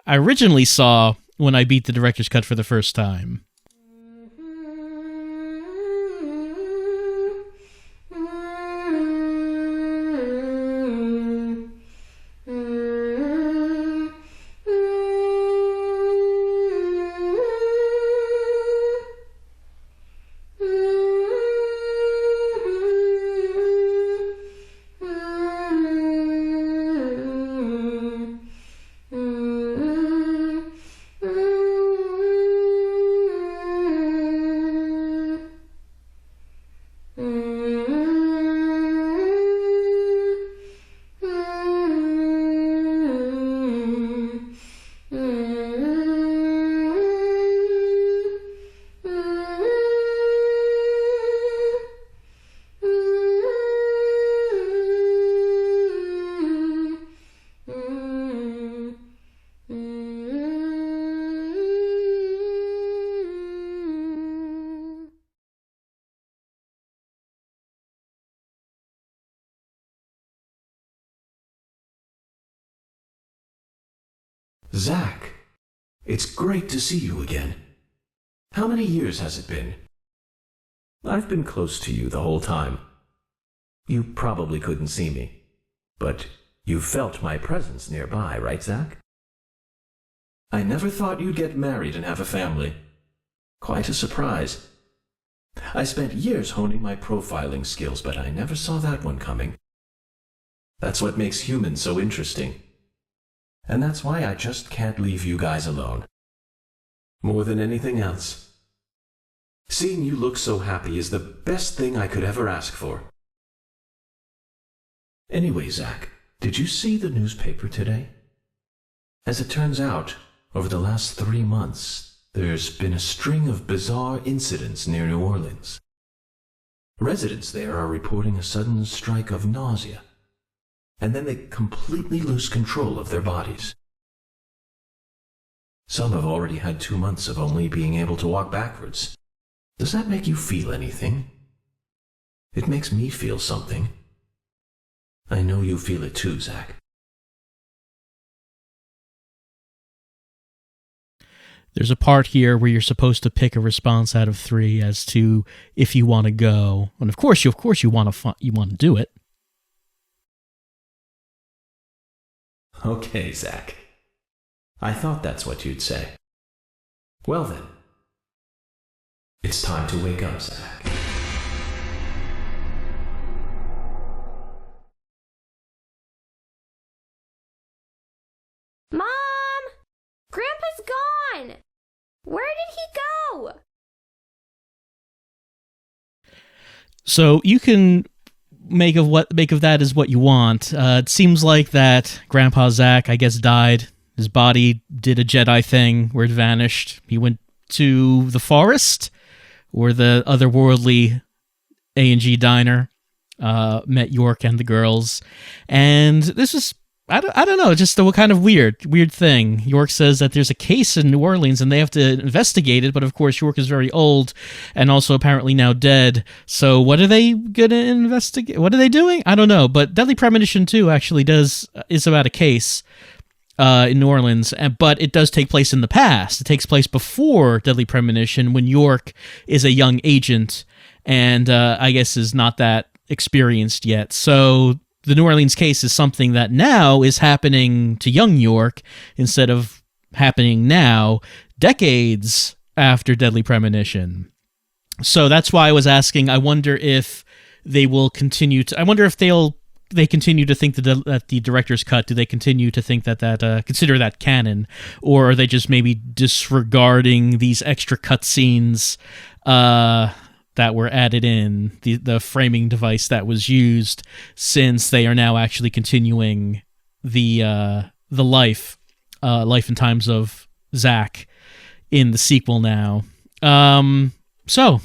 I originally saw when I beat the director's cut for the first time. Zach, it's great to see you again. How many years has it been? I've been close to you the whole time. You probably couldn't see me, but you felt my presence nearby, right, Zach? I never thought you'd get married and have a family. Quite a surprise. I spent years honing my profiling skills, but I never saw that one coming. That's what makes humans so interesting. And that's why I just can't leave you guys alone. More than anything else. Seeing you look so happy is the best thing I could ever ask for. Anyway, Zach, did you see the newspaper today? As it turns out, over the last 3 months, there's been a string of bizarre incidents near New Orleans. Residents there are reporting a sudden strike of nausea, and then they completely lose control of their bodies. Some have already had 2 months of only being able to walk backwards. Does that make you feel anything? It makes me feel something. I know you feel it too, Zach. There's a part here where you're supposed to pick a response out of 3 as to if you want to go, and of course you want to do it. Okay, Zach. I thought that's what you'd say. Well then, it's time to wake up, Zach. Mom! Grandpa's gone! Where did he go? So you can make of that as what you want. It seems like that Grandpa Zach, I guess, died. His body did a Jedi thing where it vanished. He went to the forest, or the otherworldly A&G diner, met York and the girls, and this is, I don't know, just a kind of weird thing. York says that there's a case in New Orleans and they have to investigate it, but of course York is very old and also apparently now dead. So what are they gonna investigate? What are they doing? I don't know. But Deadly Premonition 2 actually is about a case in New Orleans, but it does take place in the past. It takes place before Deadly Premonition, when York is a young agent and I guess is not that experienced yet. So the New Orleans case is something that now is happening to young York instead of happening now, decades after Deadly Premonition. So that's why I was asking, I wonder if they will continue to, I wonder if they continue to think that the director's cut, do they continue to think that consider that canon, or are they just maybe disregarding these extra cutscenes that were added in, the framing device that was used, since they are now actually continuing the life and times of Zach in the sequel now. So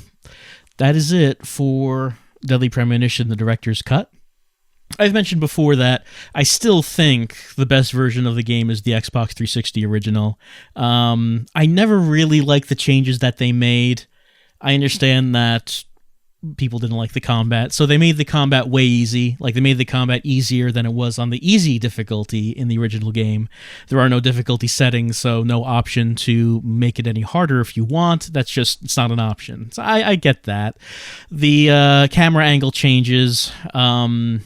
that is it for Deadly Premonition, the director's cut. I've mentioned before that I still think the best version of the game is the Xbox 360 original. I never really liked the changes that they made. I understand that people didn't like the combat, so they made the combat way easy. Like, they made the combat easier than it was on the easy difficulty in the original game. There are no difficulty settings, so no option to make it any harder if you want. It's not an option. So I get that. The camera angle changes. I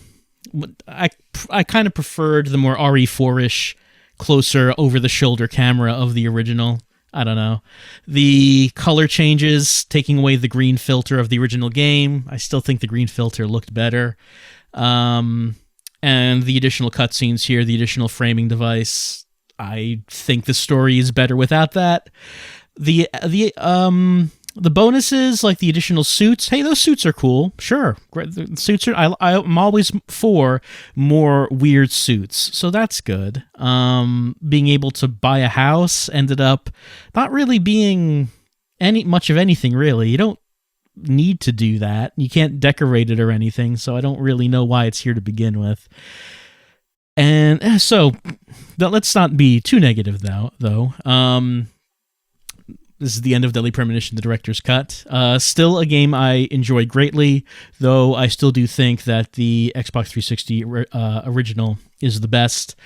kind of preferred the more RE4-ish, closer over-the-shoulder camera of the original. I don't know. The color changes, taking away the green filter of the original game. I still think the green filter looked better. And the additional cutscenes here, the additional framing device, I think the story is better without that. The bonuses, like the additional suits, hey, those suits are cool. Sure, the suits are. I'm always for more weird suits, so that's good. Being able to buy a house ended up not really being much of anything, really. You don't need to do that. You can't decorate it or anything, so I don't really know why it's here to begin with. And so, let's not be too negative, though. This is the end of Deadly Premonition, the director's cut. Still a game I enjoy greatly, though I still do think that the Xbox 360 original is the best.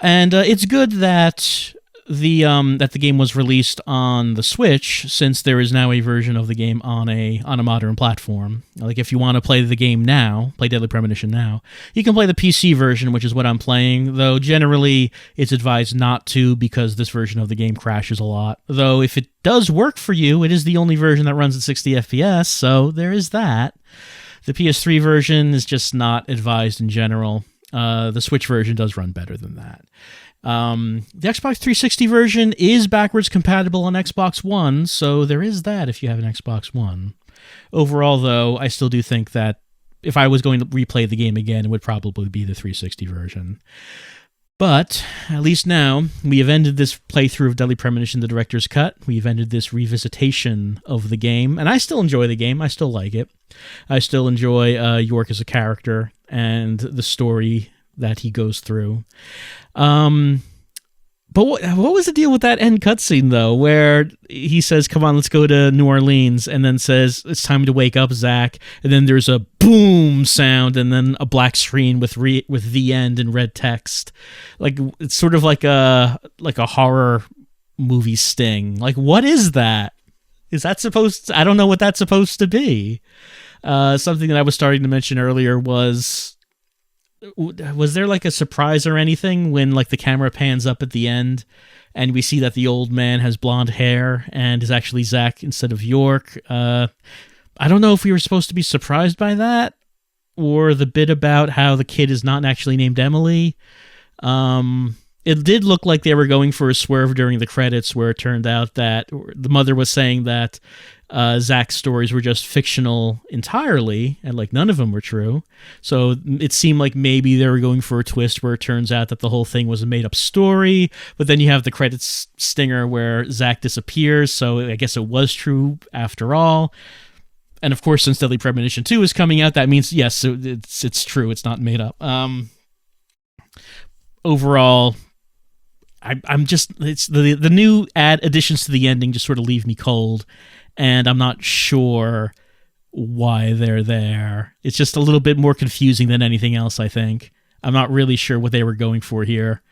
And it's good that that the game was released on the Switch, since there is now a version of the game on a modern platform. Like, if you want to play the game now, play Deadly Premonition now, you can play the PC version, which is what I'm playing, though generally it's advised not to because this version of the game crashes a lot. Though if it does work for you, it is the only version that runs at 60 FPS, so there is that. The PS3 version is just not advised in general. The Switch version does run better than that. The Xbox 360 version is backwards compatible on Xbox One, so there is that if you have an Xbox One. Overall, though, I still do think that if I was going to replay the game again, it would probably be the 360 version. But, at least now, we have ended this playthrough of Deadly Premonition, the Director's Cut. We've ended this revisitation of the game, and I still enjoy the game. I still like it. I still enjoy York as a character and the story that he goes through. But what was the deal with that end cutscene, though, where he says, come on, let's go to New Orleans, and then says, it's time to wake up, Zach, and then there's a boom sound, and then a black screen with the end in red text. Like, it's sort of like a horror movie sting. Like, what is that? Is that supposed to, I don't know what that's supposed to be. Something that I was starting to mention earlier was there like a surprise or anything when like the camera pans up at the end and we see that the old man has blonde hair and is actually Zach instead of York? I don't know if we were supposed to be surprised by that, or the bit about how the kid is not actually named Emily. It did look like they were going for a swerve during the credits, where it turned out that the mother was saying that Zach's stories were just fictional entirely, and like none of them were true. So it seemed like maybe they were going for a twist where it turns out that the whole thing was a made-up story, but then you have the credits stinger where Zach disappears, so I guess it was true after all. And of course, since Deadly Premonition 2 is coming out, that means, yes, it's true, it's not made up. Overall, I'm just, it's the new additions to the ending just sort of leave me cold, and I'm not sure why they're there. It's just a little bit more confusing than anything else, I think. I'm not really sure what they were going for here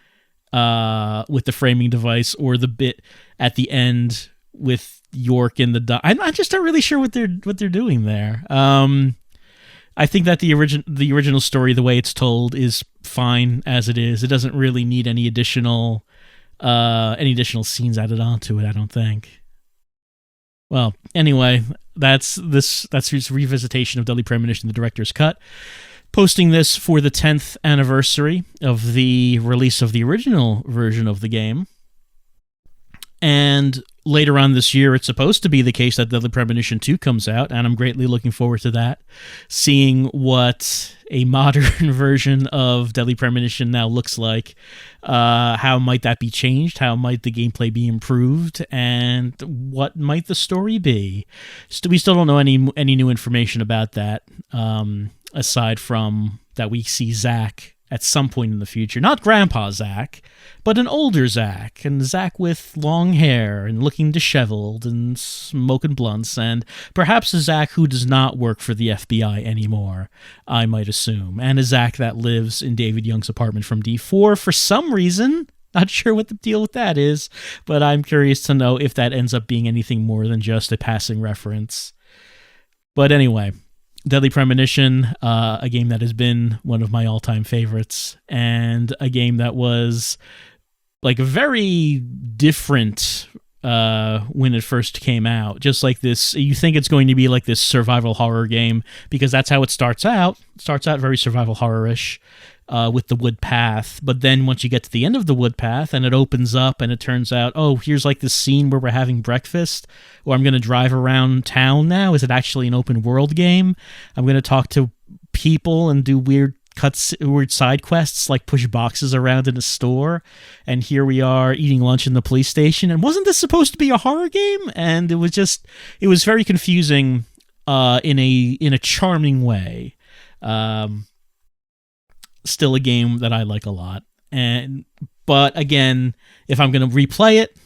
with the framing device, or the bit at the end with York in the I'm just not really sure what they're doing there. I think that the original story, the way it's told, is fine as it is. It doesn't really need any additional scenes added onto it, I don't think. Well, anyway, that's his revisitation of Deadly Premonition, the Director's Cut. Posting this for the 10th anniversary of the release of the original version of the game. And later on this year, it's supposed to be the case that Deadly Premonition 2 comes out, and I'm greatly looking forward to that. Seeing what a modern version of Deadly Premonition now looks like. How might that be changed? How might the gameplay be improved? And what might the story be? We still don't know any new information about that, aside from that we see Zach at some point in the future. Not Grandpa Zach, but an older Zach, and Zach with long hair and looking disheveled and smoking blunts, and perhaps a Zach who does not work for the FBI anymore, I might assume, and a Zach that lives in David Young's apartment from D4 for some reason. Not sure what the deal with that is, but I'm curious to know if that ends up being anything more than just a passing reference. But anyway, Deadly Premonition, a game that has been one of my all-time favorites, and a game that was like very different when it first came out. Just like this, you think it's going to be like this survival horror game, because that's how it starts out. It starts out very survival horror-ish with the wood path, but then once you get to the end of the wood path and it opens up and it turns out, oh, here's like this scene where we're having breakfast, or I'm going to drive around town now. Is it actually an open world game? I'm going to talk to people and do weird side quests, like push boxes around in a store, and here we are eating lunch in the police station, and wasn't this supposed to be a horror game? And it was very confusing in a charming way. Still a game that I like a lot, but again, if I'm going to replay it,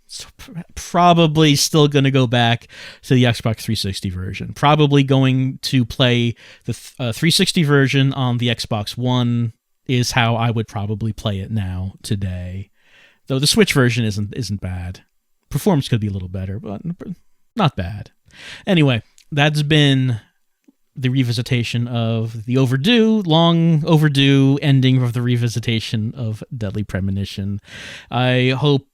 it's probably still going to go back to the Xbox 360 version. Probably going to play the 360 version on the Xbox One is how I would probably play it now today. Though the Switch version isn't bad. Performance could be a little better, but not bad. Anyway, that's been the revisitation of the long overdue ending of the revisitation of Deadly Premonition. I hope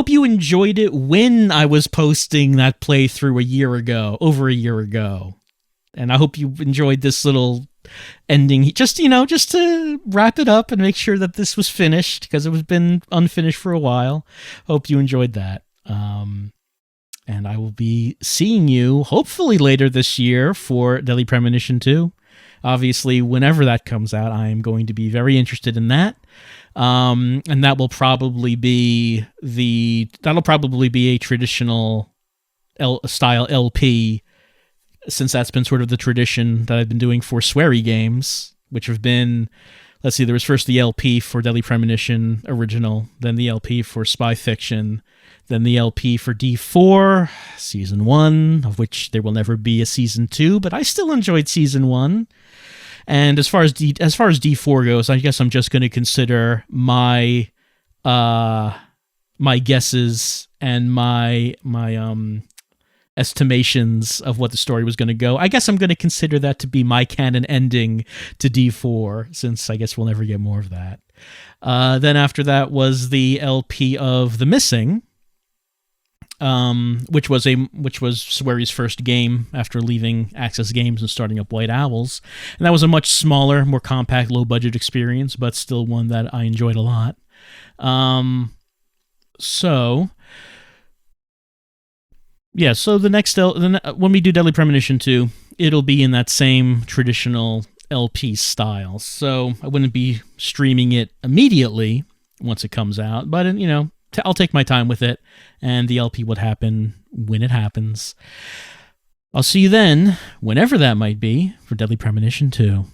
you enjoyed it when I was posting that playthrough over a year ago. And I hope you enjoyed this little ending, just to wrap it up and make sure that this was finished, because it was been unfinished for a while. Hope you enjoyed that. And I will be seeing you hopefully later this year for Deadly Premonition 2. Obviously, whenever that comes out, I am going to be very interested in that. And that will probably be a traditional style LP, since that's been sort of the tradition that I've been doing for sweary games, which have been, let's see, there was first the LP for Deadly Premonition original, then the LP for Spy Fiction, then the LP for D4, Season 1, of which there will never be a Season 2, but I still enjoyed Season 1. And as far as D4 goes, I guess I'm just going to consider my guesses and my estimations of what the story was going to go. I guess I'm going to consider that to be my canon ending to D4, since I guess we'll never get more of that. Then after that was the LP of The Missing, which was Swery's first game after leaving Access Games and starting up White Owls. And that was a much smaller, more compact, low-budget experience, but still one that I enjoyed a lot. So the next when we do Deadly Premonition 2, it'll be in that same traditional LP style. So I wouldn't be streaming it immediately once it comes out, but I'll take my time with it, and the LP would happen when it happens. I'll see you then, whenever that might be, for Deadly Premonition 2.